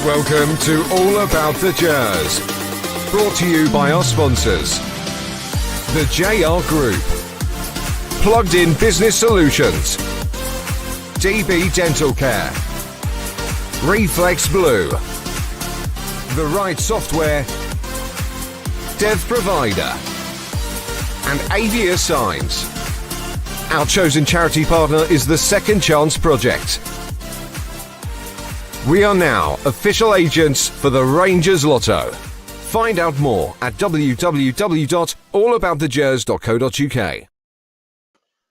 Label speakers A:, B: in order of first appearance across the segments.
A: Welcome to All About The Gers. Brought to you by our sponsors. The JR Group. Plugged In Business Solutions. DB Dental Care. Reflex Blue. The Right Software. Dev Provider. And Avia Signs. Our chosen charity partner is the Second Chance Project. We are now official agents for the Rangers Lotto. Find out more at www.allaboutthegers.co.uk.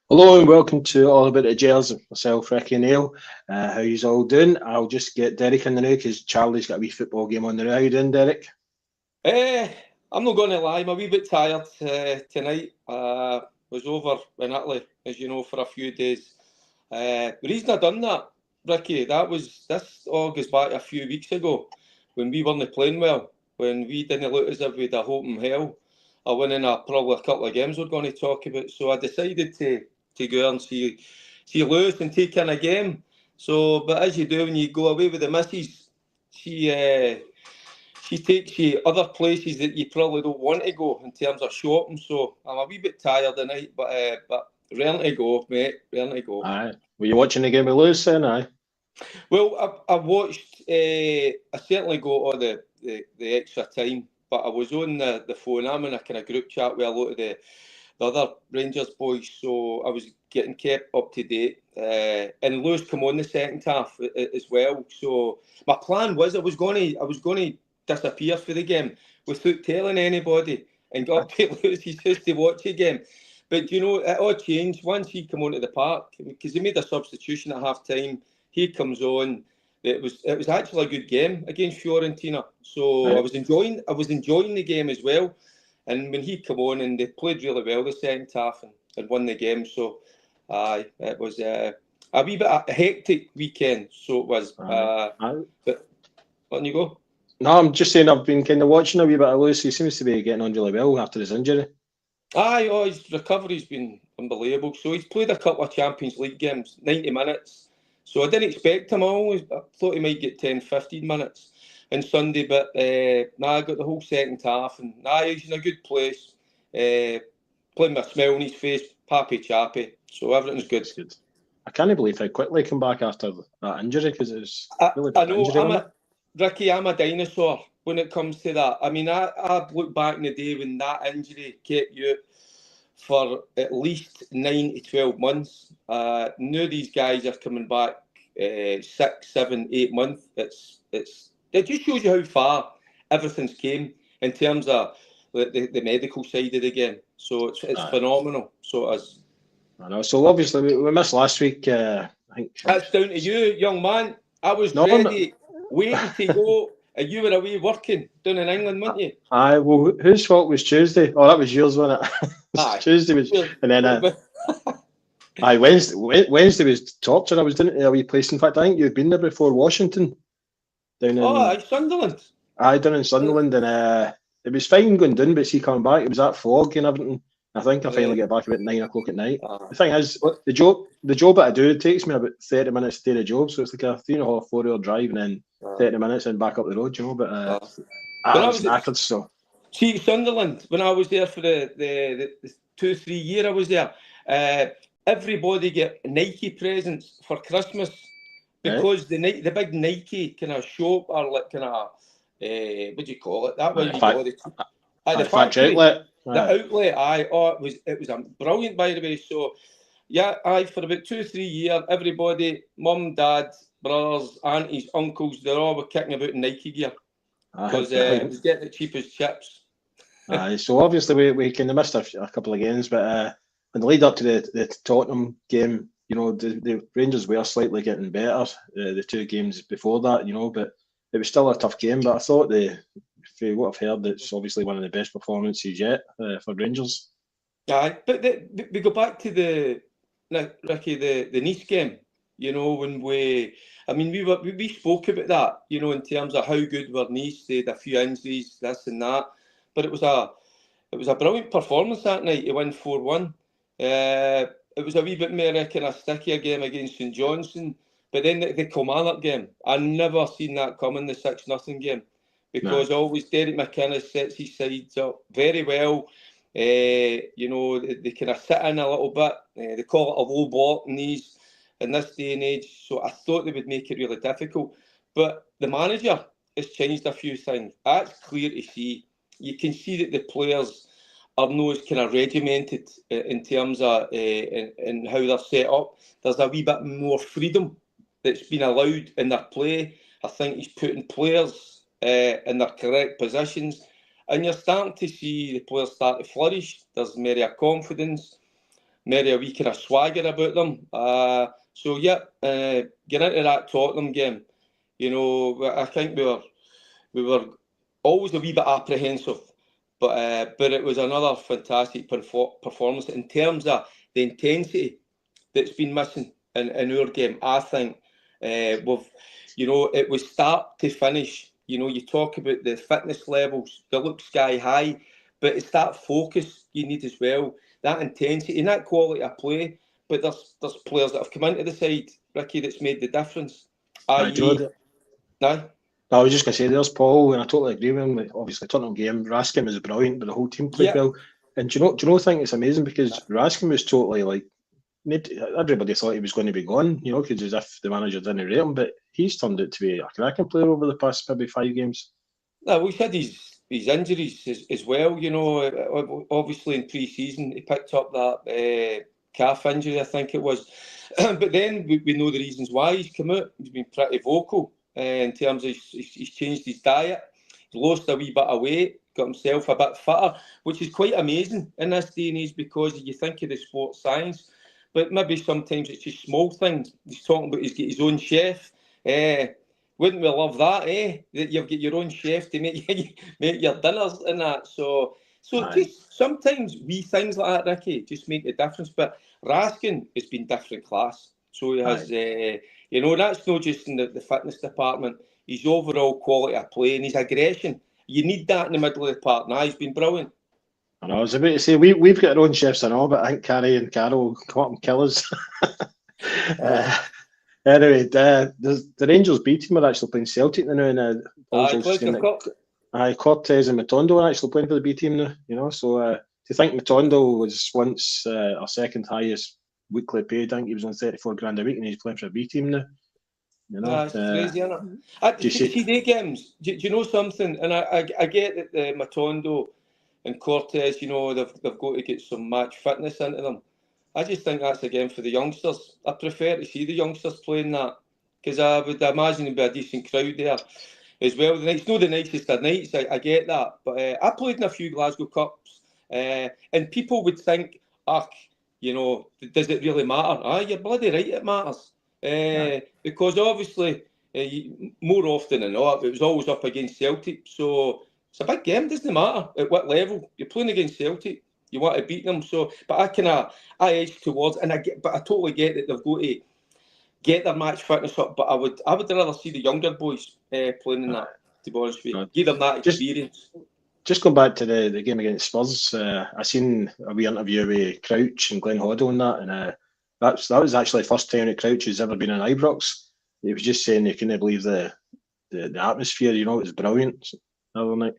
B: Hello and welcome to All About The Gers. Myself, Ricki and Neill. How you all doing? I'll just get Derek in the now because Charlie's got a wee football game on the now. How you doing, Derek?
C: I'm not going to lie, I'm a wee bit tired tonight. Was over in Italy, as you know, for a few days. The reason I done that, Ricki, this all goes back a few weeks ago when we weren't playing well, when we didn't look as if we had a hope in hell of winning probably a couple of games we're going to talk about. So I decided to go and see Lewis and take in a game. So, but as you do when you go away with the missus, she takes you other places that you probably don't want to go in terms of shopping. So I'm a wee bit tired tonight, but raring to go, mate. Raring to go.
B: Aye. Were you watching the game with Lewis then? Aye.
C: Well, I watched. I certainly got all the extra time, but I was on the phone. I'm in a kind of group chat with a lot of the other Rangers boys, so I was getting kept up to date. And Lewis come on the second half as well. So my plan was I was going to disappear for the game without telling anybody and got up to Lewis's house to watch the game. But, you know, it all changed once he came onto the park because he made a substitution at half time. He comes on. It was actually a good game against Fiorentina. So right. I was enjoying the game as well. And when he came on and they played really well the second half and won the game. So it was a wee bit a hectic weekend. So it was. But on you go.
B: No, I'm just saying I've been kind of watching a wee bit of Lewis. He seems to be getting on really well after his injury.
C: His recovery's been unbelievable. So he's played a couple of Champions League games, 90 minutes. So I didn't expect him. I thought he might get 10, 15 minutes on Sunday, but I got the whole second half, and he's in a good place. Playing with a smile on his face, happy chappy. So everything's good.
B: That's good. I can't believe how quickly he came back after that injury because it was really
C: I know.
B: injury.
C: Ricki, I'm a dinosaur when it comes to that. I mean, I look back in the day when that injury kept you for at least 9 to 12 months. Now these guys are coming back 6, 7, 8 months. It just shows you how far everything's came in terms of the medical side of the game. So it's phenomenal. So it is.
B: I know. So obviously we missed last week. I think
C: that's down to you, young man. I was ready, waiting to go. And you were away working down in England, weren't you?
B: Aye, well, whose fault was Tuesday? Oh, that was yours, wasn't it? Tuesday was, and then Wednesday was torture. I was doing it in a wee place. In fact, I think you'd been there before, Washington. Down in
C: Sunderland.
B: Aye, down in Sunderland, and it was fine going down, but see coming back, it was that fog and everything. I think I finally get back about 9 o'clock at night. The thing is, the job that I do, it takes me about 30 minutes to do the job, so it's like a 3.5, 4 hour drive and then 30 minutes and back up the road, you know. But I was knackered, so.
C: See, Sunderland, when I was there for the 2-3 year I was there, everybody get Nike presents for Christmas because the big Nike kind of shop or like kind of what do you call it? That way you call it. The factory
B: outlet.
C: The outlet, it was brilliant, by the way. So, for about 2-3 years, everybody, mum, dad, brothers, aunties, uncles, they're all were kicking about Nike gear because it was getting the cheapest chips.
B: So obviously we kind of missed a couple of games, but in the lead up to the Tottenham game, you know, the Rangers were slightly getting better the 2 games before that, you know, but it was still a tough game. But I thought for what I've heard, it's obviously one of the best performances yet for Rangers.
C: Aye, but we go back to the Nice game. You know, when we spoke about that. You know, in terms of how good were Nice. They had a few injuries, this and that, but it was a brilliant performance that night. You win 4-1. It was a wee bit more kind of stickier game against St Johnstone. But then the Kilmarnock game, I never seen that coming, the 6-0 game, because always Derek McInnes sets his sides up very well. You know, they kind of sit in a little bit. They call it a low block in this day and age. So I thought they would make it really difficult. But the manager has changed a few things. That's clear to see. You can see that the players are not as kind of regimented in terms of in how they're set up. There's a wee bit more freedom that's been allowed in their play. I think he's putting players in their correct positions. And you're starting to see the players start to flourish. There's maybe a confidence, maybe a wee kind of swagger about them. So, get into that Tottenham game. You know, I think we were always a wee bit apprehensive. But it was another fantastic performance in terms of the intensity that's been missing in our game. I think it was start to finish. You know, you talk about the fitness levels, they look sky high, but it's that focus you need as well, that intensity and that quality of play. But there's players that have come into the side, Ricki, that's made the difference.
B: I was just going to say, there's Paul, and I totally agree with him. Obviously, Tottenham game, Raskin was brilliant, but the whole team played well. And do you know, I think it's amazing because Raskin was totally like, everybody thought he was going to be gone, you know, because as if the manager didn't rate him, but he's turned out to be a cracking player over the past maybe 5 games.
C: No, we've had his injuries as well, you know. Obviously in pre-season he picked up that calf injury, I think it was. But then we know the reasons why he's come out. He's been pretty vocal in terms of he's changed his diet. He's lost a wee bit of weight, got himself a bit fitter, which is quite amazing in this day and age because you think of the sports science. But maybe sometimes it's just small things. He's talking about he's got his own chef. Wouldn't we love that, that you've got your own chef to make your dinners and that. So just sometimes wee things like that, Ricki, just make a difference. But Raskin has been different class. So he has, that's not just in the fitness department. His overall quality of play and his aggression. You need that in the middle of the park. Now he's been brilliant.
B: I was about to say, we've got our own chefs and all, but I think Carrie and Carol will come up and kill us. Anyway, the Rangers B team are actually playing Celtic now. And Cortez and Matondo are actually playing for the B team now, you know. So do you think Matondo was once our second highest weekly paid? I think he was on 34 grand a week and he's playing for a B team now. You know,
C: it's crazy, isn't it? See the games. Do you know something? And I get that the Matondo and Cortez, you know, they've got to get some match fitness into them. I just think that's a game for the youngsters. I prefer to see the youngsters playing that because I would imagine there'd be a decent crowd there as well. It's not the nicest of nights, I get that. But I played in a few Glasgow Cups and people would think, you know, does it really matter? You're bloody right, it matters. Because obviously, more often than not, it was always up against Celtic. So it's a big game, doesn't matter at what level. You're playing against Celtic. You want to beat them, but I edge towards, but I totally get that they've got to get their match fitness up. But I would rather see the younger boys playing in that. To be honest with you, give them that experience.
B: Just going back to the game against Spurs, I seen a wee interview with Crouch and Glenn Hoddle on that, and that was actually the first time that Crouch has ever been in Ibrox. He was just saying he couldn't believe the atmosphere. You know, it was brilliant the other night.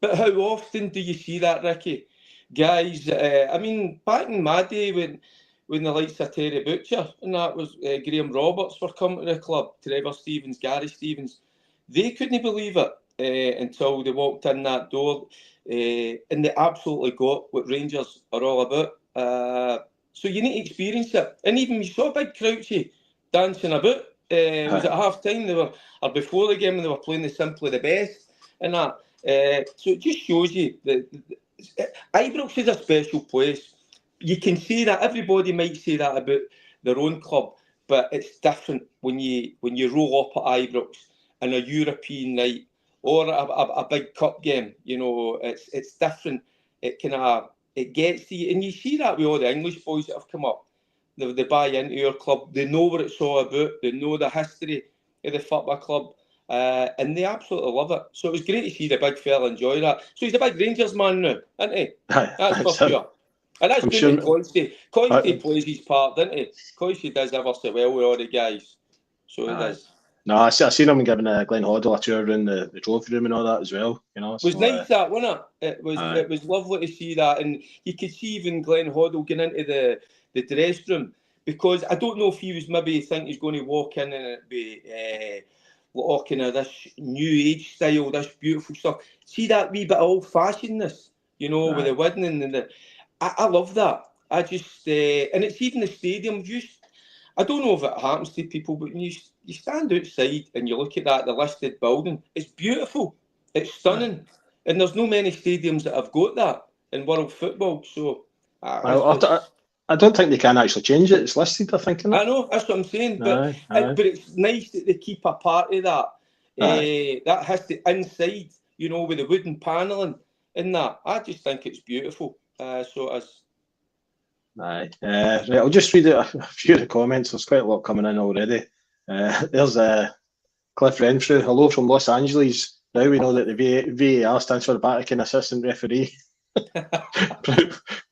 C: But how often do you see that, Ricki? Guys, I mean, back in my day when the likes of Terry Butcher and that was Graham Roberts were coming to the club, Trevor Stevens, Gary Stevens, they couldn't believe it until they walked in that door, and they absolutely got what Rangers are all about. So you need to experience it, and even you saw Big Crouchy dancing about. Was at half time or before the game, and they were playing the Simply the Best and that. So it just shows you that. Ibrox is a special place. You can say that, everybody might say that about their own club, but it's different when you roll up at Ibrox in a European night or a big cup game. You know, it's different. It gets to you, and you see that with all the English boys that have come up. They buy into our club. They know what it's all about. They know the history of the football club. And they absolutely love it. So it was great to see the big fella enjoy that. So he's a big Rangers man now, isn't he? That's for sure. And that's good that Coisty plays his part, doesn't he? Coisty does ever so well with all the guys. So it is.
B: No, I seen him giving Glenn Hoddle a tour around the trophy room and all that as well. You know,
C: It was nice that, wasn't it? It was lovely to see that, and you could see even Glenn Hoddle getting into the dressing room, because I don't know if he was maybe think he's going to walk in and it'd be all kind of this new age style, this beautiful stuff. See that wee bit of old fashionedness, you know, with the wedding and the. I love that. I just and it's even the stadium. I don't know if it happens to people, but when you stand outside and you look at the listed building, it's beautiful, it's stunning, and there's no many stadiums that have got that in world football. So
B: I don't think they can actually change it. It's listed, I think.
C: I know, that's what I'm saying, but it's nice that they keep a part of that. That has the inside, you know, with the wooden panelling and that. I just think it's beautiful. So it is.
B: Right, I'll just read out a few of the comments. There's quite a lot coming in already. There's Cliff Renfrew. Hello from Los Angeles. Now we know that the VAR stands for Vatican Assistant Referee.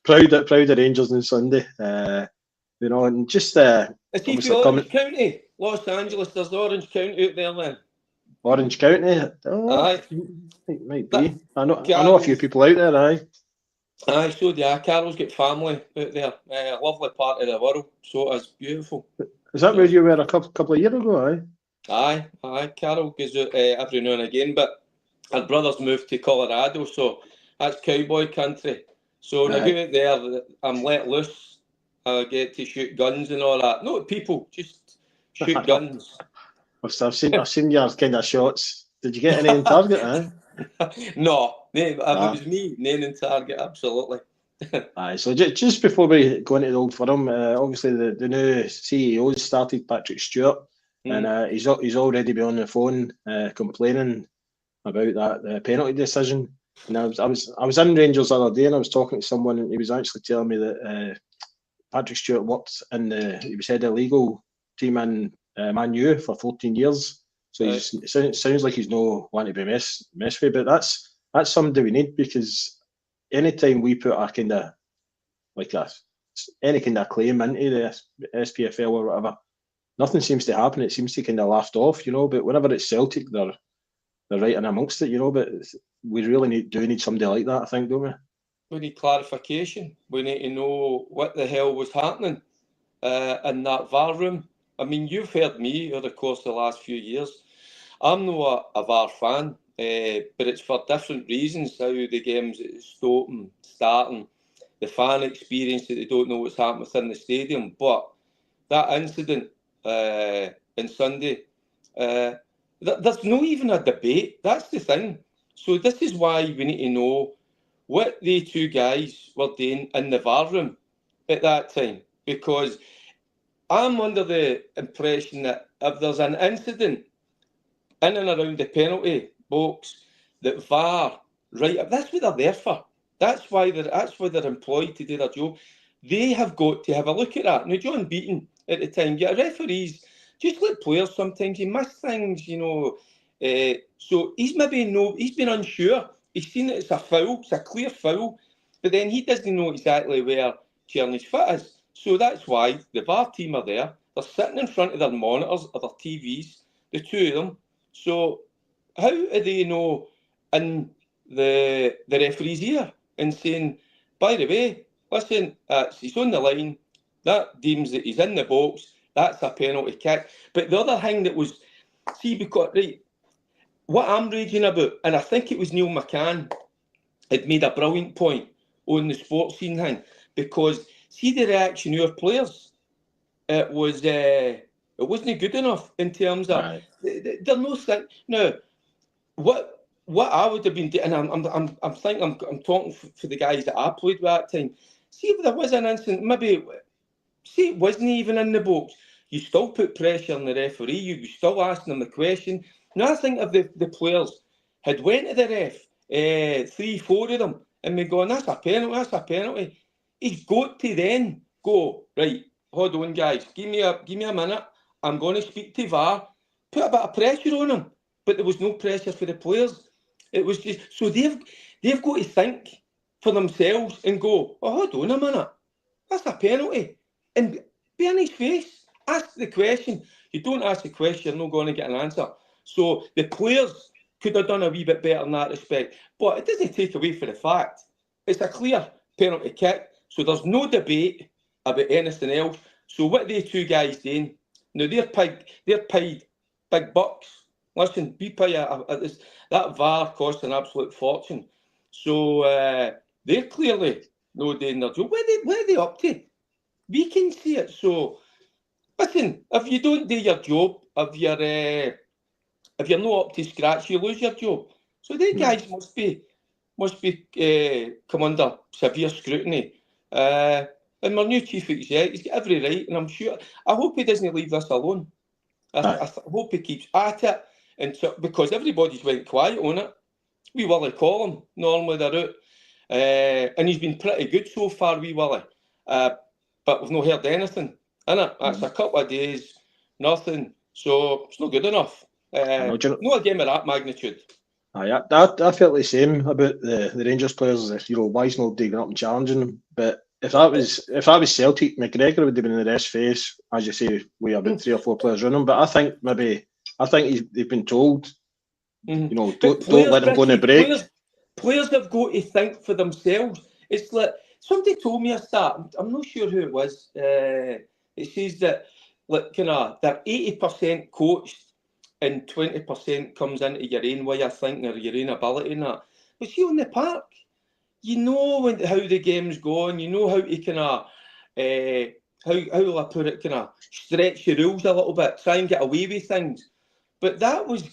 B: proud of Rangers on Sunday. You know, and just
C: is he from Orange County? Los Angeles, there's Orange County out there then.
B: Orange County? Oh,
C: aye.
B: It might be. I know a few people out there, aye.
C: Aye, so yeah, Carol's got family out there. Lovely part of the world, so it's beautiful.
B: Is that where you were a couple of years ago,
C: aye? Aye, Carol goes out every now and again, but her brother's moved to Colorado, so that's cowboy country. So when I go out there, I'm let loose. I get to shoot guns and all that. Not people, just shoot guns.
B: I've seen your kind of shots. Did you get any in target,
C: No, it was me, name in target, absolutely.
B: Aye, so just before we go into the Old Firm, obviously the new CEO started, Patrick Stewart, and he's already been on the phone complaining about that penalty decision. And I was in Rangers the other day, and I was talking to someone, and he was actually telling me that Patrick Stewart worked he was head of legal team in Man U for 14 years. So it sounds like he's no one to be messed with, but that's somebody we need, because anytime we put a kind of any kind of claim into the SPFL or whatever, nothing seems to happen. It seems to kind of laughed off, you know. But whenever it's Celtic, they're right in amongst it, you know. But we really need somebody like that, I think, don't we?
C: We need clarification. We need to know what the hell was happening in that VAR room. I mean, you've heard me over the course of the last few years. I'm not a VAR fan, but it's for different reasons. How the game's starting, the fan experience that they don't know what's happening within the stadium. But that incident on Sunday, there's no even a debate. That's the thing. So this is why we need to know what the two guys were doing in the VAR room at that time, because I'm under the impression that if there's an incident in and around the penalty box, that VAR, right, that's what they're there for. That's why they're employed to do their job. They have got to have a look at that. Now, John Beaton at the time, referees just let players sometimes, you miss things, you know. So he's been unsure. He's seen that it's a foul, it's a clear foul, but then he doesn't know exactly where Tierney's foot is. So that's why the VAR team are there. They're sitting in front of their monitors or their TVs, the two of them. So how do they know in the referee's ear and saying, by the way, listen, he's on the line, that deems that he's in the box, that's a penalty kick. But the other thing that was, because, right, what I'm raging about, and I think it was Neill McCann had made a brilliant point on the sports scene thing, because see the reaction of our players, it wasn't good enough in terms of they're no thing. Now, what I would have been doing, and I'm thinking I'm talking for the guys that I played with at that time. See if there was an incident, maybe see it wasn't even in the box, you still put pressure on the referee. You were still asking them the question. Now I think if the players had went to the ref, 3-4 of them, and we going, that's a penalty. He's got to then go, right, hold on guys, give me a minute. I'm going to speak to VAR, put a bit of pressure on him. But there was no pressure for the players. It was just, so they've got to think for themselves and go, oh, hold on a minute, that's a penalty. And be in his face, ask the question. You don't ask a question, you're not going to get an answer. So the players could have done a wee bit better in that respect. But it doesn't take away from the fact it's a clear penalty kick. So there's no debate about anything else. So what are they two guys doing? Now they're paid big bucks. Listen, we pay that VAR costs an absolute fortune. So they're clearly no doing their job. What are they up to? We can see it. So listen, if you don't do your job, if you're not up to scratch, you lose your job. So these guys must be come under severe scrutiny. And my new chief exec, he's got every right, and I'm sure. I hope he doesn't leave this alone. I hope he keeps at it, and because everybody's went quiet on it. Wee Willie call him. Normally they're out, and he's been pretty good so far, Wee Willie. But we've not heard anything. Innit? That's a couple of days, nothing. So it's not good enough. Not a game of that magnitude.
B: I felt the same about the Rangers players. Why is nobody going up and challenging them? But if that was Celtic, McGregor would have been in the rest face, as you say, with about 3 or 4 players running. But I think they've been told, don't let them go on a break.
C: Players have got to think for themselves. It's like somebody told me a stat. I'm not sure who it was. It says that they're 80% coached and 20% comes into your own way of thinking or your own ability and that. But see, on the park, you know how the game's going. You know how to how will I put it? Stretch your rules a little bit, try and get away with things. But that was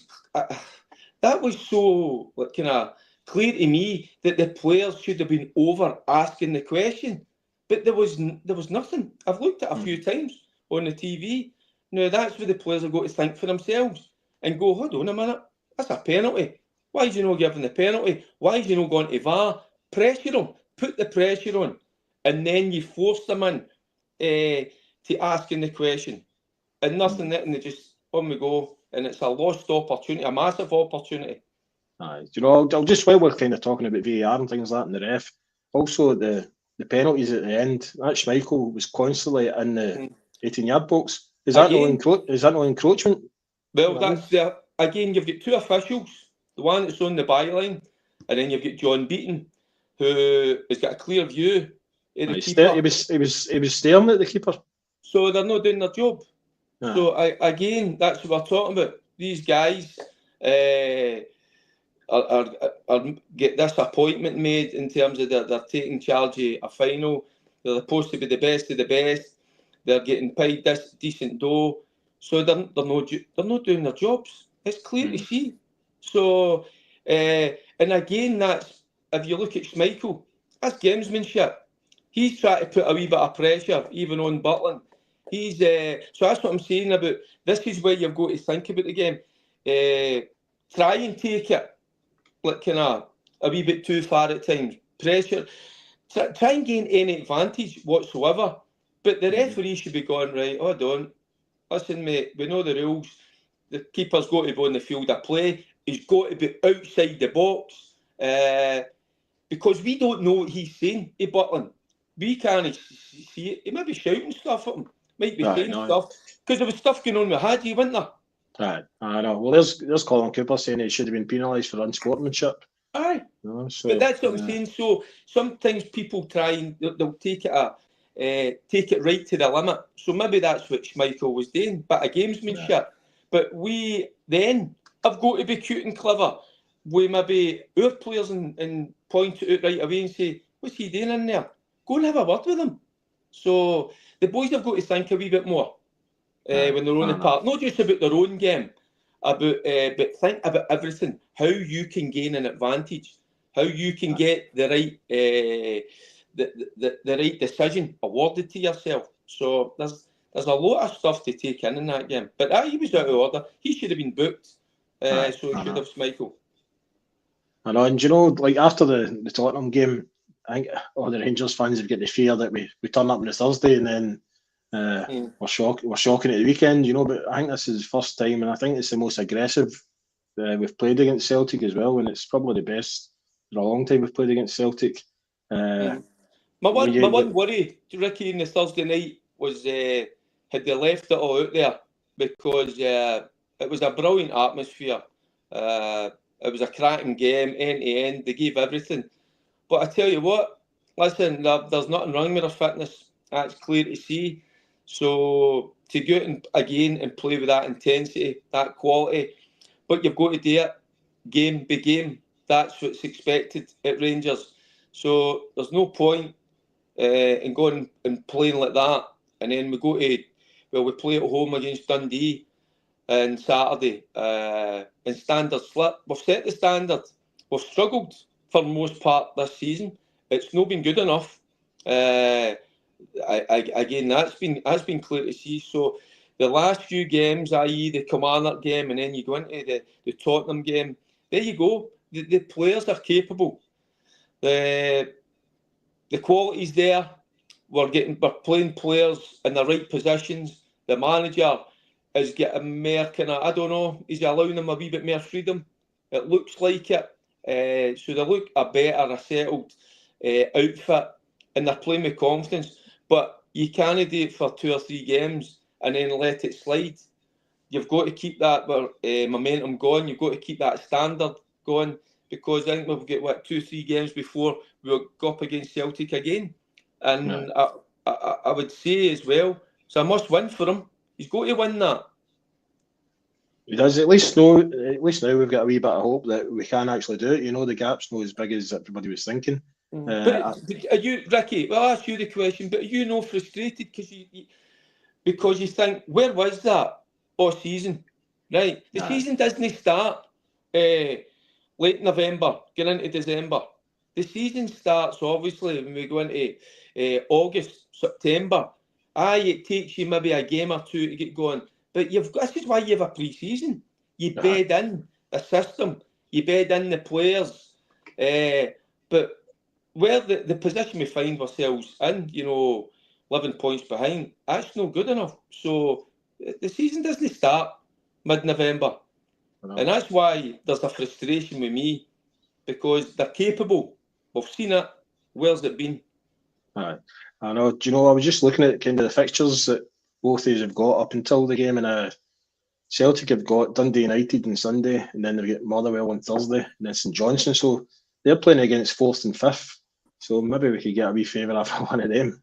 C: so clear to me that the players should have been over asking the question. But there was nothing. I've looked at it a few times on the TV. Now that's where the players have got to think for themselves and go, hold on a minute, that's a penalty. Why is you not giving the penalty? Why is you not going to VAR? Pressure them, put the pressure on, and then you force them in to asking the question. And nothing that, and they just on we go, and it's a lost opportunity, a massive opportunity.
B: I'll just, while we're kind of talking about VAR and things like that, and the ref, also the penalties at the end. That Schmeichel was constantly in the 18-yard box. Is that no encroachment?
C: Well, that's again. You've got two officials. The one that's on the byline, and then you've got John Beaton, who has got a clear view of the keeper.
B: He was staring at the keeper.
C: So they're not doing their job.
B: Yeah.
C: So again, that's what we're talking about. These guys are get this appointment made in terms of they're taking charge of a final. They're supposed to be the best of the best. They're getting paid this decent dough. So they're not doing their jobs. It's clear to see. So and again, that's if you look at Schmeichel, that's gamesmanship. He's trying to put a wee bit of pressure even on Butland. He's so that's what I'm saying about this is where you've got to think about the game. Try and take it a wee bit too far at times. Pressure. Try and gain any advantage whatsoever. But the referee should be going, right, hold on. Listen, mate, we know the rules. The keeper's got to be on the field of play. He's got to be outside the box. Because we don't know what he's saying, Butland. We can't see it. He might be shouting stuff at him. Might be saying stuff. Because there was stuff going on with Hadji, wasn't there?
B: Right, I know. Well, there's Colin Cooper saying it should have been penalised for unsportsmanship.
C: Aye. But that's what I'm saying. So sometimes people try and they'll take it right to the limit. So maybe that's what Schmeichel was doing, but a gamesmanship. Yeah. But we then have got to be cute and clever. We maybe our players and point it out right away and say, what's he doing in there? Go and have a word with him. So the boys have got to think a wee bit more when they're on the park. Not just about their own game, but think about everything. How you can gain an advantage. How you can get the right the right decision awarded to yourself. So there's a lot of stuff to take in that game. But he was out of order. He should have been booked. So he should have Schmeichel.
B: I know, and after the Tottenham game, I think all the Rangers fans have got the fear that we turn up on the Thursday and then we're shocking at the weekend, but I think this is the first time, and I think it's the most aggressive we've played against Celtic as well, and it's probably the best in a long time we've played against Celtic.
C: My one worry, Ricki, in the Thursday night was had they left it all out there, because it was a brilliant atmosphere. It was a cracking game, end to end. They gave everything. But I tell you what, listen, there's nothing wrong with their fitness. That's clear to see. So to go out again and play with that intensity, that quality, but you've got to do it game by game. That's what's expected at Rangers. So there's no point in going and playing like that. And then we play at home against Dundee on Saturday, and standard slip. We've set the standard. We've struggled for the most part this season. It's not been good enough. Again, that's been clear to see. So the last few games, i.e. the Kilmarnock game, and then you go into the Tottenham game, there you go. The players are capable. The quality's there. We're playing players in the right positions. The manager is getting more kind of, I don't know, he's allowing them a wee bit more freedom. It looks like it. So they look a better, a settled outfit, and they're playing with confidence. But you can't do it for 2 or 3 games and then let it slide. You've got to keep that momentum going. You've got to keep that standard going, because I think we've got 2 or 3 games before we'll go up against Celtic again. And I would say as well, it's a must win for him. He's got to win that.
B: He does. At least now we've got a wee bit of hope that we can actually do it. You know, the gap's not as big as everybody was thinking.
C: But are you, Ricki? Well, I'll ask you the question. But are you not frustrated because you think, where was that all season? Right, the season doesn't start late November, getting into December. The season starts obviously when we go into August, September. It takes you maybe a game or 2 to get going. But this is why you have a pre-season. You bed in the system. You bed in the players. But where the position we find ourselves in, 11 points behind, that's not good enough. So the season doesn't start mid-November. And that's why there's a frustration with me, because they're capable. We've seen it. Where's it been?
B: I know. Do you know, I was just looking at kind of the fixtures that both of us have got up until the game, and Celtic have got Dundee United on Sunday, and then they've got Motherwell on Thursday, and then St Johnstone. So they're playing against 4th and 5th. So maybe we could get a wee favour after one of them.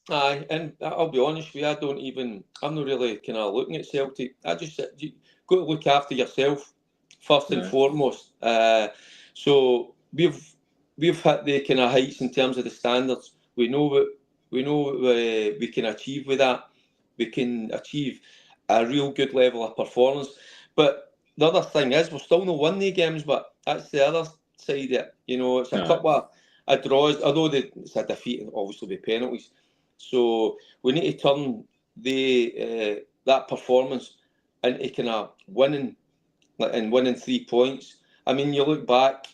C: Aye, and I'll be honest with you, I'm not really kind of looking at Celtic. You got to look after yourself first and foremost. So we've hit the kind of heights in terms of the standards. We know what we can achieve with that. We can achieve a real good level of performance. But the other thing is, we're still not winning the games, but that's the other side of it. It's a couple of draws, although it's a defeat, obviously, with penalties. So we need to turn that performance into kind of winning 3 points. I mean, you look back,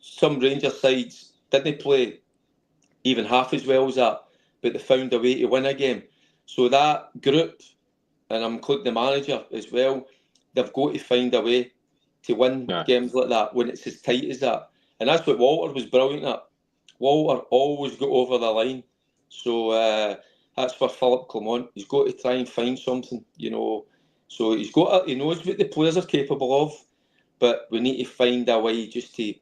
C: some Rangers sides didn't play even half as well as that, but they found a way to win a game. So that group, and I'm including the manager as well, they've got to find a way to win games like that when it's as tight as that. And that's what Walter was brilliant at. Walter always got over the line. So that's for Philip Clement. He's got to try and find something, So he knows what the players are capable of, but we need to find a way just to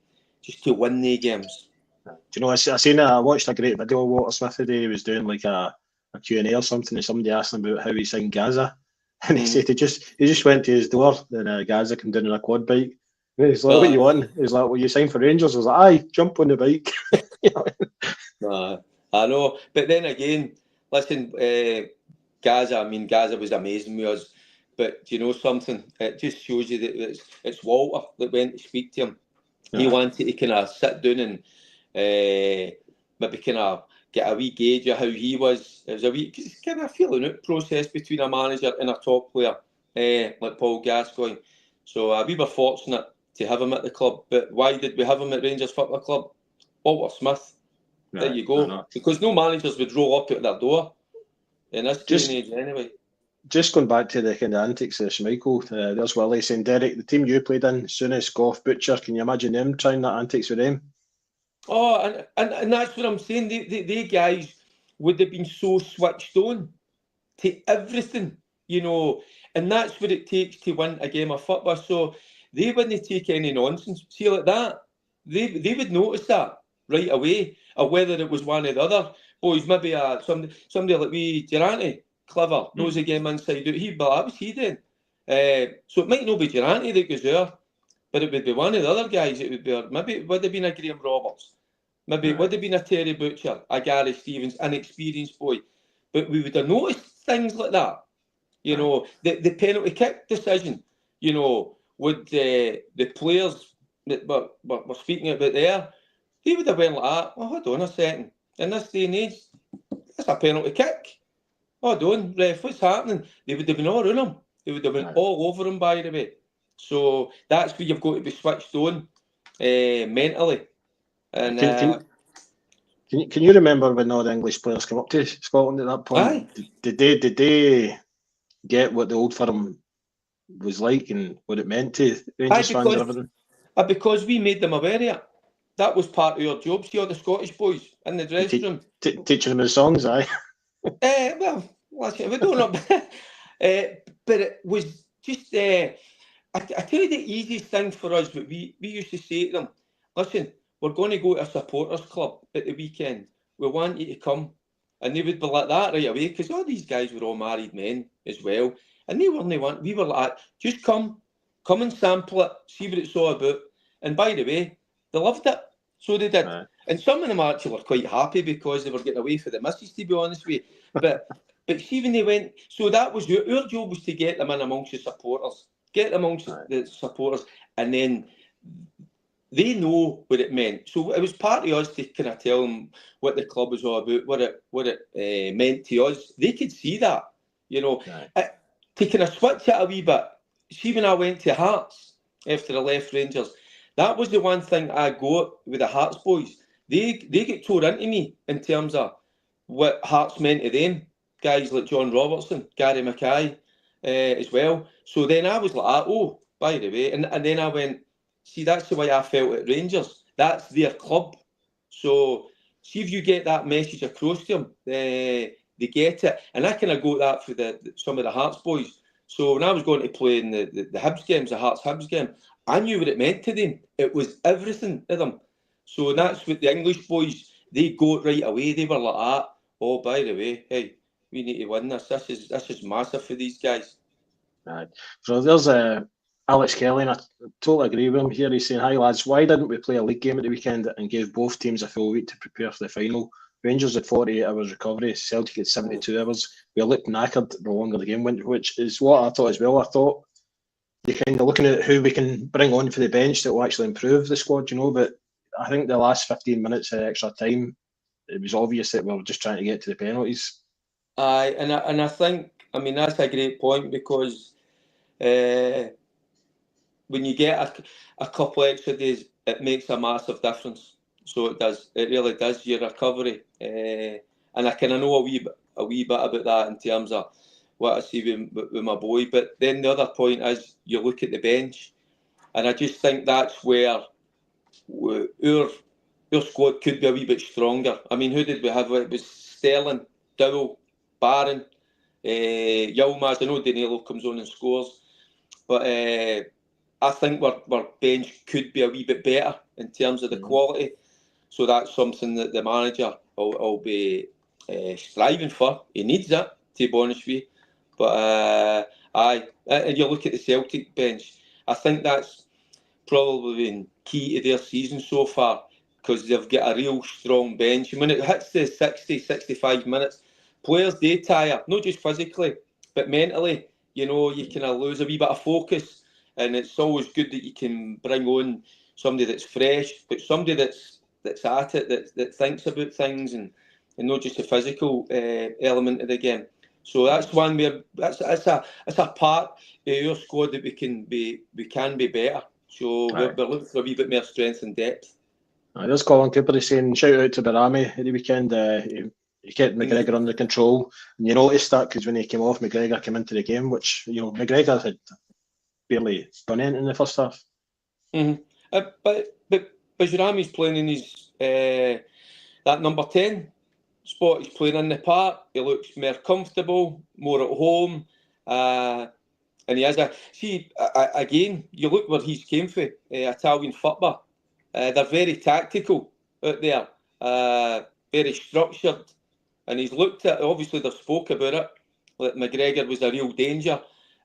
C: win the games.
B: Do you know, I watched a great video of Walter Smith today. He was doing like a Q&A or something, and somebody asked him about how he signed Gaza, and he said he just went to his door, and Gaza came down on a quad bike. And he's like, what you want? He's like, well, you signed for Rangers. I was like, aye, jump on the bike.
C: I know, but then again, listen, Gaza was amazing with us, but do you know something? It just shows you that it's Walter that went to speak to him. He wanted to kind of sit down and maybe kind of get a wee gauge of how he was. It was a wee kind of feeling out process between a manager and a top player like Paul Gascoigne. So we were fortunate to have him at the club. But why did we have him at Rangers Football Club? Walter Smith. There you go. Because no managers would roll up at their door in this day and age anyway.
B: Just going back to the kind of antics of Schmeichel, there's Willie saying, Derek, the team you played in, Souness, Goff, Butcher, can you imagine them trying that antics with them?
C: Oh, and that's what I'm saying. They guys would have been so switched on to everything you know, and that's what it takes to win a game of football. So they wouldn't take any nonsense. See, like that, they would notice that right away, or whether it was one of the other boys, maybe somebody like Durante, clever, knows the game inside out. That was he then. So it might not be Durante that goes there, but it would be one of the other guys. It would be, or maybe it would have been a Graham Roberts, maybe it would have been a Terry Butcher, a Gary Stevens, an experienced boy. But we would have noticed things like that. You know, the penalty kick decision, you know, would the players that we're speaking about there, they would have went like that. Oh, hold on a second. In this day and age, that's a penalty kick. Hold on, ref, what's happening? They would have been all around him. They would have been all over him, by the way. So that's where you've got to be switched on mentally. And
B: Can you remember when all the English players came up to Scotland at that point? Did they get what the old firm was like and what it meant to Rangers fans and everything?
C: Because we made them aware of it. That was part of our job. See all the Scottish boys in the dressing room.
B: Teaching them the songs, aye.
C: Well, we don't know. But it was just, I tell you the easiest thing for us, but we used to say to them, listen, we're going to go to a supporters club at the weekend. We want you to come. And they would be like that right away, because all these guys were all married men as well. And we were like, just come and sample it, see what it's all about. And by the way, they loved it. So they did. And some of them actually were quite happy because they were getting away for the missus, to be honest with you. But see, when they went, so that was our job, was to get them in amongst the supporters, the supporters, and then they know what it meant. So it was part of us to kind of tell them what the club was all about, what it meant to us. They could see that, you know. To kind of switch it a wee bit. See, when I went to Hearts after I left Rangers, that was the one thing I got with the Hearts boys. They get tore into me in terms of what Hearts meant to them. Guys like John Robertson, Gary Mackay as well. So then I was like, oh, by the way. And then I went, see, that's the way I felt at Rangers. That's their club. So see if you get that message across to them, they get it. And I kind of got that for some of the Hearts boys. So when I was going to play in the Hibs games, the Hearts Hibs game, I knew what it meant to them. It was everything to them. So that's what the English boys, they got right away. They were like, oh, by the way, hey, we need to win this. This is massive for these guys.
B: Right. So there's Alex Kelly, and I totally agree with him here. He's saying, hi lads, why didn't we play a league game at the weekend and gave both teams a full week to prepare for the final? Rangers had 48 hours recovery, Celtic had 72 hours. We looked knackered the longer the game went, which is what I thought as well. I thought you're kind of looking at who we can bring on for the bench that will actually improve the squad, you know, but I think the last 15 minutes of extra time, it was obvious that we were just trying to get to the penalties.
C: Aye, and I think, I mean, that's a great point, because when you get a couple extra days, it makes a massive difference. So it does. It really does, your recovery. And I kind of know a wee bit about that in terms of what I see with my boy. But then the other point is, you look at the bench, and I just think that's where our squad could be a wee bit stronger. I mean, who did we have? It was Sterling, Dowell, Barron, Yilmaz. I know Neill comes on and scores, but I think our bench could be a wee bit better in terms of the quality. So that's something that the manager will be striving for. He needs it, to be honest with you. But and you look at the Celtic bench, I think that's probably been key to their season so far, because they've got a real strong bench. And when it hits the 60, 65 minutes, players, they tire, not just physically, but mentally. You know, you kind of lose a wee bit of focus, and it's always good that you can bring on somebody that's fresh, but somebody that's at it, that thinks about things, and not just the physical element of the game. So that's one where that's a part of our squad that we can be better. So we're looking for a wee bit more strength and depth.
B: There's Colin Cooper saying, shout out to Barami at the weekend. He kept McGregor under control, and you noticed that because when he came off, McGregor came into the game, which, you know, McGregor had barely done anything in the first half.
C: Mm-hmm. But Bajrami's playing in his that number 10 spot. He's playing in the park. He looks more comfortable, more at home. And he has again, you look where he's came from, Italian football. They're very tactical out there, very structured. And he's looked at, obviously they've spoke about it, that McGregor was a real danger.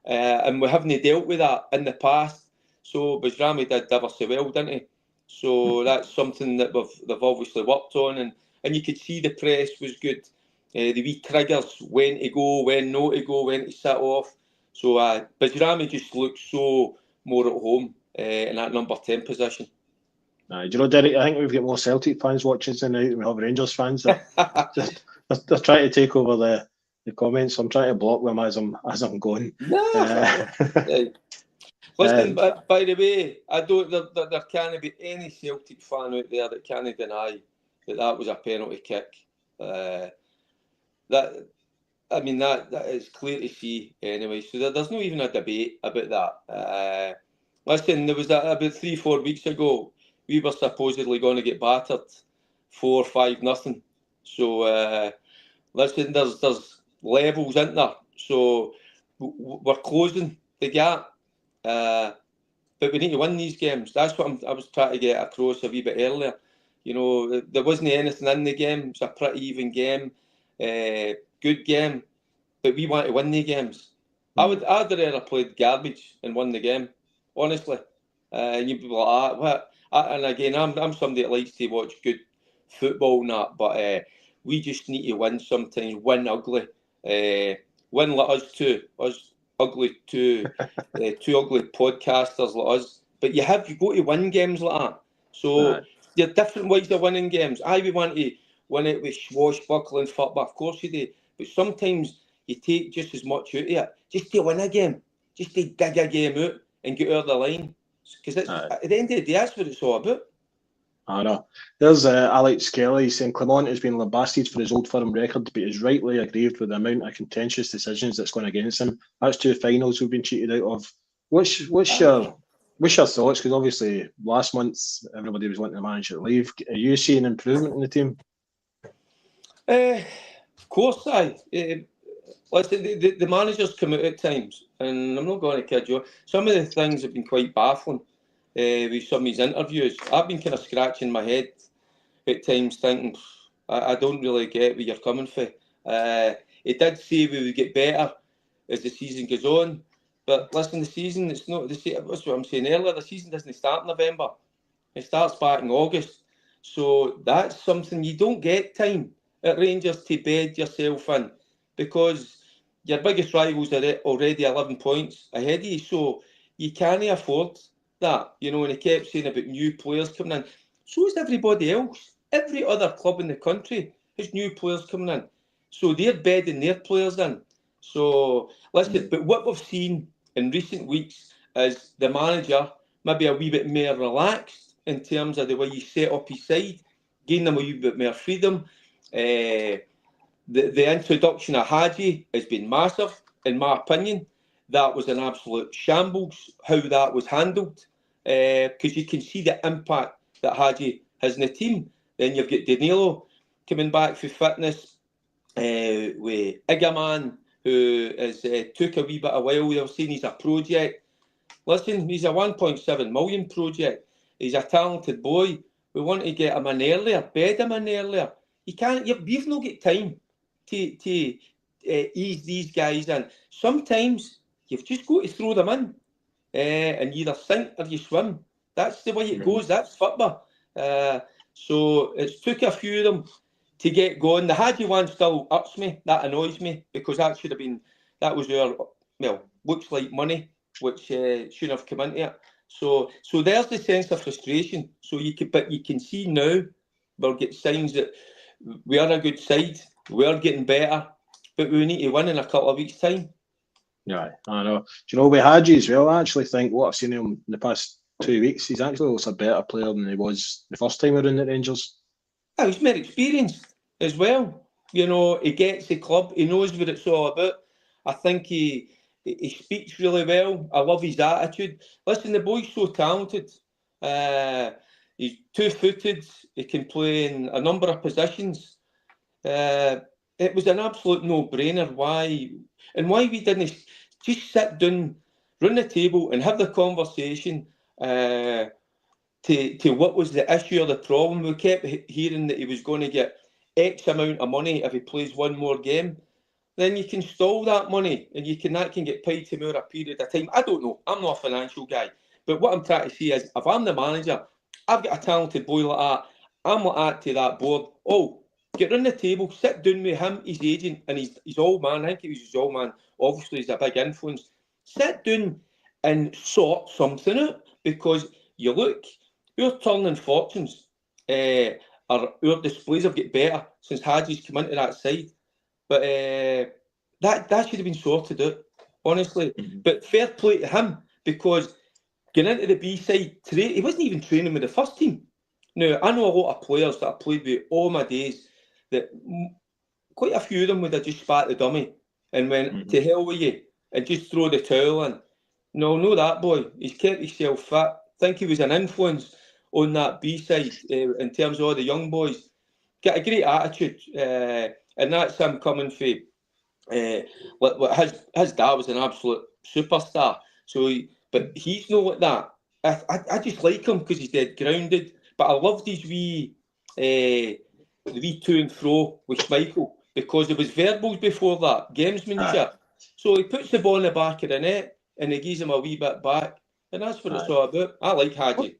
C: And we haven't dealt with that in the past. So Bajrami did ever so well, didn't he? So that's something that they've obviously worked on. And you could see the press was good. The wee triggers, when to go, when not to go, when to sit off. So Bajrami just looks so more at home in that number 10 position.
B: Do you know, Derek, I think we've got more Celtic fans watching tonight than we have Rangers fans. They're trying to take over the comments. I'm trying to block them as I'm going.
C: Listen, by the way, I don't. There can't be any Celtic fan out there that can't deny that was a penalty kick. That is clear to see anyway. So there's not even a debate about that. Listen, there was about 3-4 weeks ago, we were supposedly going to get battered 4-5-0. So listen, there's levels, isn't there? So we're closing the gap. But we need to win these games. That's what I was trying to get across a wee bit earlier. You know, there wasn't anything in the game. It's a pretty even game, good game. But we want to win the games. I'd rather played garbage and won the game, honestly. And you'd be like, what? And again, I'm somebody that likes to watch good football and that, but we just need to win sometimes, win ugly. Win like us two, ugly two ugly podcasters like us. But you go to win games like that. So there are different ways of winning games. We want to win it with swashbuckling football, of course you do. But sometimes you take just as much out of it, just to win a game, just to dig a game out and get over the line. Because at the end of the day, that's what it's all about.
B: I know. There's Alex Kelly saying Clement has been lambasted for his Old Firm record, but is rightly aggrieved with the amount of contentious decisions that's gone against him. That's 2 finals we've been cheated out of. What's your thoughts? Because obviously last month everybody was wanting the manager to leave. Are you seeing improvement in the team?
C: Of course, listen, the managers come out at times, and I'm not going to kid you. Some of the things have been quite baffling. With some of his interviews, I've been kind of scratching my head at times, thinking I don't really get where you're coming from. He did say we would get better as the season goes on, but listen, the season, it's not the same. That's what I'm saying earlier. The season doesn't start in November; it starts back in August. So that's something you don't get time at Rangers to bed yourself in, because your biggest rivals are already 11 points ahead of you. So you can't afford that, you know. And he kept saying about new players coming in. So is everybody else. Every other club in the country has new players coming in. So they're bedding their players in. So listen, but what we've seen in recent weeks is the manager maybe a wee bit more relaxed in terms of the way you set up his side, giving them a wee bit more freedom. The introduction of Hadji has been massive, in my opinion. That was an absolute shambles, how that was handled. Because you can see the impact that Hadji has in the team. Then you've got Danilo coming back for fitness, with Igaman, who took a wee bit of while. They're saying he's a project. Listen, he's a 1.7 million project. He's a talented boy. We want to get him in earlier, bed him in earlier. You can't. You've not got time to ease these guys in. Sometimes you've just got to throw them in. And you either sink or you swim. That's the way it goes. That's football. So it's took a few of them to get going. The Hadji one still ups me. That annoys me, because that should have been, that was our, well, looks like money, which shouldn't have come into it. So there's the sense of frustration. So but you can see now we'll get signs that we are a good side. We are getting better, but we need to win in a couple of weeks' time.
B: Yeah, I know. Do you know, with Hadji as well, I actually think what I've seen him in the past 2 weeks, he's actually looks a better player than he was the first time around at Rangers.
C: Oh, he's more experienced as well. You know, he gets the club. He knows what it's all about. I think he speaks really well. I love his attitude. Listen, the boy's so talented. He's 2-footed. He can play in a number of positions. It was an absolute no-brainer why we didn't just sit down, run the table, and have the conversation. To what was the issue or the problem. We kept hearing that he was going to get X amount of money if he plays one more game. Then you can stall that money, and that can get paid to him over a period of time. I don't know. I'm not a financial guy, but what I'm trying to say is, if I'm the manager, I've got a talented boy like that. I'm like that to that board. Oh, get on the table, sit down with him, his agent, and his old man. I think he was his old man. Obviously, he's a big influence. Sit down and sort something out, because you look. Our turning fortunes, our displays have got better since Hadji's come into that side. But that should have been sorted out, honestly. But fair play to him, because getting into the B side, he wasn't even training with the first team. Now, I know a lot of players that I played with all my days, that quite a few of them would have just spat the dummy and went, to hell with you, and just throw the towel in. No, that boy. He's kept himself fit. I think he was an influence on that B side in terms of all the young boys. Got a great attitude, and that's him coming from. His dad was an absolute superstar. But he's not like that. I just like him because he's dead grounded. But I loved his the wee to and fro with Schmeichel, because there was verbals before that, gamesmanship. So he puts the ball in the back of the net and he gives him a wee bit back, and that's what it's all about. I like Hadji.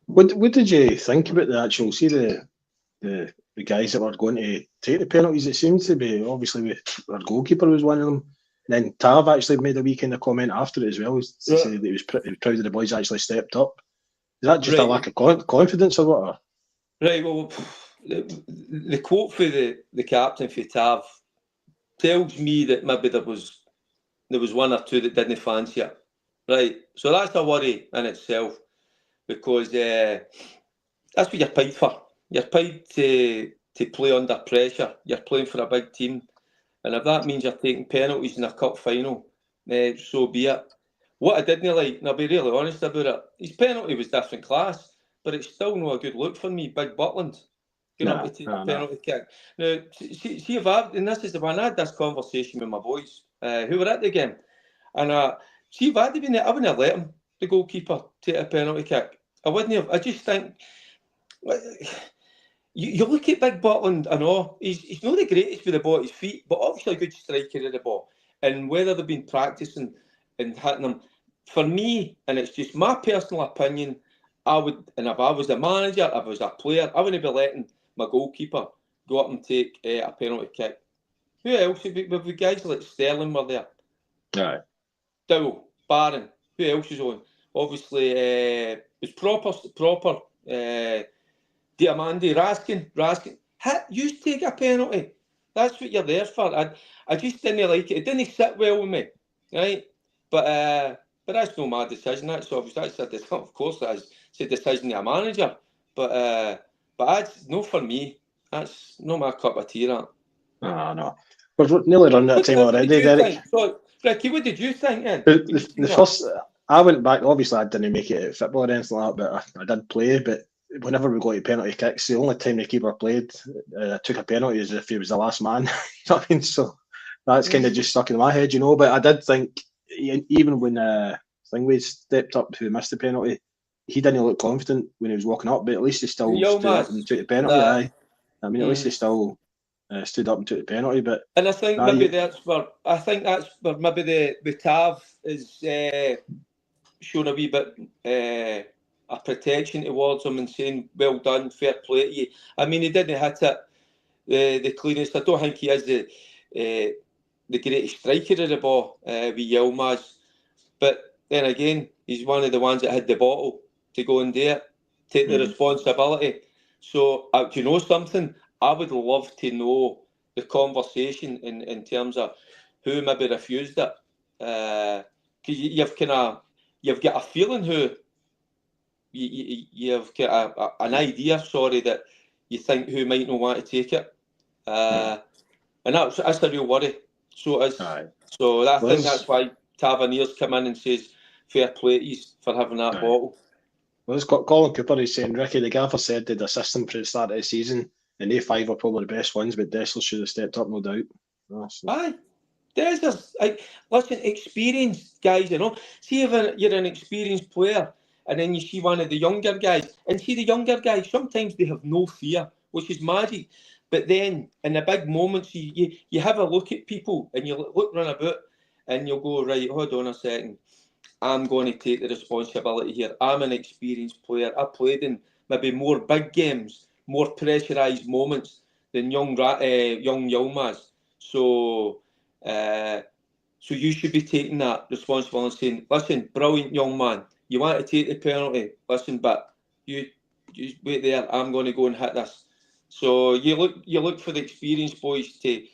B: What did you think about the actual, see the guys that were going to take the penalties? It seemed to be, obviously, our goalkeeper was one of them. And then Tav actually made a wee kind of comment after it as well, to say that he was proud of the boys actually stepped up. Is that just a lack of confidence or what?
C: Right, well, the quote for the captain for Tav tells me that maybe there was one or two that didn't fancy it. Right, so that's a worry in itself, because that's what you're paid for. You're paid to play under pressure. You're playing for a big team. And if that means you're taking penalties in a cup final, so be it. What I didn't like, and I'll be really honest about it, his penalty was different class, but it's still not a good look for me, Big Butland. Going up to take a penalty kick. Now, see if and this is the one, I had this conversation with my boys who were at the game. And see if I'd been there, I wouldn't have let him, the goalkeeper, take a penalty kick. I wouldn't have. I just think, you look at Big Butland and all, he's not the greatest with the ball at his feet, but obviously a good striker of the ball. And whether they've been practising and hitting them, for me, and it's just my personal opinion, I would, and if I was the manager, if I was a player, I wouldn't be letting my goalkeeper go up and take a penalty kick. Who else? With guys like Sterling were there.
B: Right.
C: Dowell, Barron. Who else is on? Obviously, it's proper. Diamandi, Raskin. You take a penalty. That's what you're there for. I just didn't like it. It didn't sit well with me, right? But that's not my decision. That's obviously of course that's a decision of a manager. But that's not for me. That's not my cup of tea. That.
B: No. We're nearly running out of time already, Derek.
C: So, Ricki, what did you think then?
B: The first, I went back. Obviously, I didn't make it at football or anything like that, but I did play. But whenever we got to penalty kicks, the only time the keeper played, took a penalty is if he was the last man. You know what I mean? So that's kind of just stuck in my head, you know. But I did think, even when Thingway stepped up who missed the penalty, he didn't look confident when he was walking up. But at least he still stood up and took the penalty. I mean, at least he still stood up and took the penalty. But
C: and I think maybe that's where maybe the Tav is showing a wee bit a protection towards him and saying, well done, fair play to you. I mean, he didn't hit it the cleanest. I don't think he is the greatest striker of the ball with Yilmaz. But then again, he's one of the ones that had the bottle to go and do it, take the responsibility. So, do you know something? I would love to know the conversation in terms of who maybe refused it. Because you've got a feeling who you've got an idea, that you think who might not want to take it. And that's a real worry. So it is. So I think that's why Taverniers come in and says fair play to you for having that bottle.
B: Well, it's got Colin Cooper. He's saying, Ricki, the gaffer said they'd assist him for the start of the season, and they 5 are probably the best ones, but Dessler should have stepped up, no doubt.
C: Aye. Listen, experienced guys, see if you're an experienced player and then you see one of the younger guys, and see the younger guys, sometimes they have no fear, which is magic. But then in the big moments, you have a look at people and you look round about and you'll go, right, hold on a second, I'm going to take the responsibility here. I'm an experienced player. I played in maybe more big games, more pressurised moments than young Yilmaz. So you should be taking that responsibility and saying, listen, brilliant young man, you want to take the penalty, listen, but you wait there, I'm going to go and hit this. So you look for the experienced boys to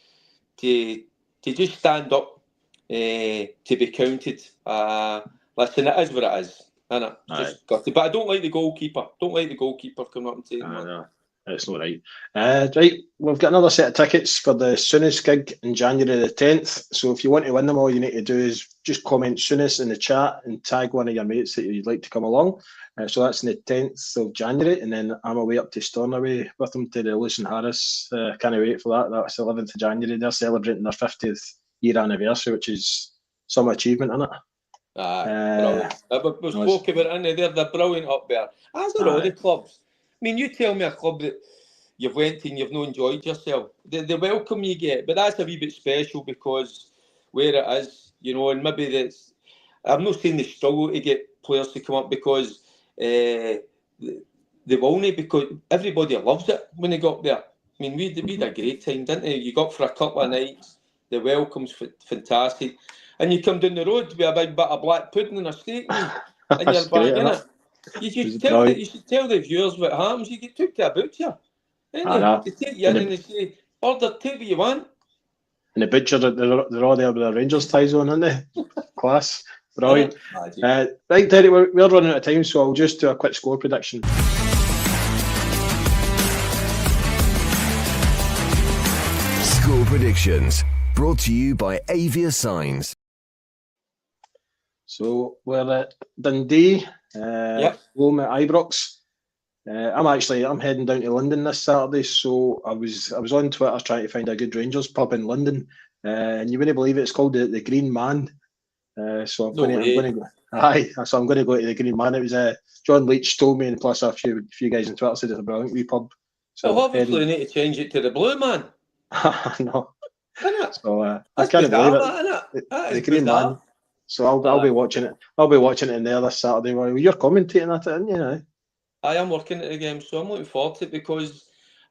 C: just stand up, to be counted. Listen, it is what it is, innit? Just got to. But I don't like the goalkeeper. Don't like the goalkeeper coming up and taking one.
B: No, it's not right. Right, we've got another set of tickets for the Soonest gig in January the 10th. So if you want to win them, all you need to do is just comment Soonest in the chat and tag one of your mates that you'd like to come along. So that's on the 10th of January, and then I'm away up to Stornoway with them to the Lewis and Harris. Can't wait for that. That's the 11th of January. They're celebrating their 50th year anniversary, which is some achievement, isn't it?
C: Brilliant. We spoke about it, they're brilliant up there. As are all the clubs. I mean, you tell me a club that you've went to and you've not enjoyed yourself. The welcome you get, but that's a wee bit special because where it is, and maybe that's. I'm not saying they struggle to get players to come up because they won't, because everybody loves it when they got up there. I mean, we had a great time, didn't we? You got for a couple of nights. The welcome's fantastic. And you come down the road with a big bit of black pudding and a steak and you're back in it. You should tell the viewers what happens. You get took to a butcher. They take you in and they say, order, take what you want.
B: And the butcher, they're all there with their Rangers ties on, aren't they? Class. Brilliant. Right, Terry, we're running out of time, so I'll just do a quick score prediction.
A: Score predictions brought to you by Avia Signs.
B: So we're at Dundee, home at Ibrox. I'm heading down to London this Saturday, so I was on Twitter trying to find a good Rangers pub in London, and you wouldn't believe it, it's called the Green Man. So I'm going to go. So I'm going to go to the Green Man. It was John Leach told me, and plus a few guys on Twitter said it's a brilliant wee pub. So
C: obviously you need to change it to the Blue Man.
B: No. So I can't believe it. The Green Man. So I'll be watching it. I'll be watching it in there this Saturday. Well, you're commentating at it, aren't you?
C: I am working at the game, so I'm looking forward to it because,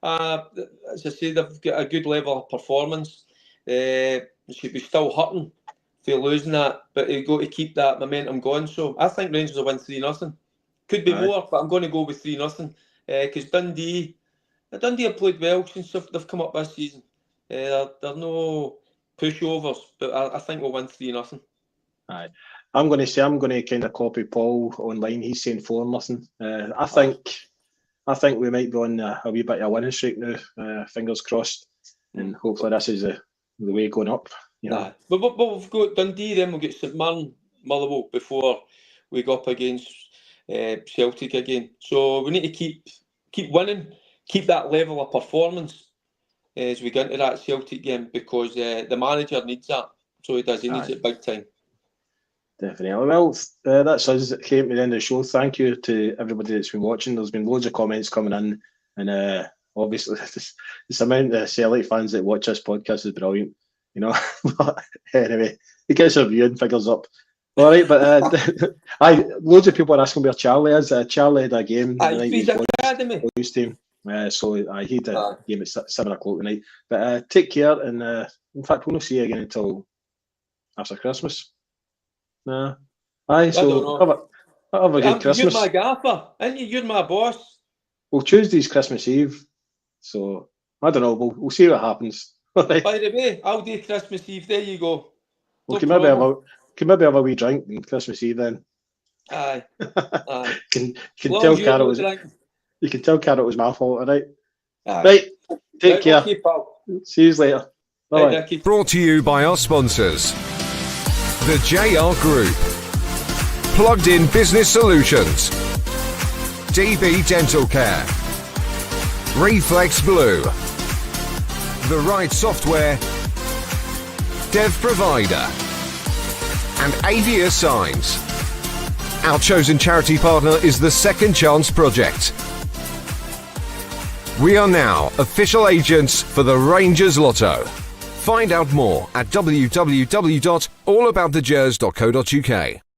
C: as I say, they've got a good level of performance. They should be still hurting for losing that, but you've got to keep that momentum going. So I think Rangers will win 3-0. Could be more, but I'm going to go with 3-0 because Dundee have played well since they've come up this season. They're no pushovers, but I think we'll win 3-0.
B: Aye. I'm going to kind of copy Paul online. He's saying 4-0. I think we might be on a wee bit of a winning streak now. Fingers crossed, and hopefully this is the way going up.
C: But we've got Dundee, then we'll get St Mirren, Motherwell before we go up against Celtic again. So we need to keep winning, keep that level of performance as we get into that Celtic game because the manager needs that. So he does. He needs it big time.
B: Definitely. Well, that's us that came to the end of the show. Thank you to everybody that's been watching. There's been loads of comments coming in, and obviously this amount of Celtic fans that watch this podcast is brilliant. But anyway, it gets our viewing figures up. All right, but loads of people are asking where Charlie is. Charlie had a game.
C: He's academy.
B: Boys team. So he had a game at 7 o'clock tonight. But take care, and in fact, we'll not see you again until after Christmas. So have a good Christmas.
C: You're my gaffer, and you're my boss.
B: Well, Tuesday's Christmas Eve, so I don't know. We'll see what happens. Right.
C: By the way, I'll do Christmas Eve. There you go.
B: Well, can maybe have a wee drink on Christmas Eve then.
C: Aye.
B: can tell Carol was. You can tell Carol it was my fault, all right? Right. Take care. See you later. Bye.
A: Brought to you by our sponsors. The JR Group, Plugged In Business Solutions, DB Dental Care, Reflex Blue, The Right Software, Dev Provider, and Avia Signs. Our chosen charity partner is the Second Chance Project. We are now official agents for the Rangers Lotto. Find out more at www.allaboutthegers.co.uk.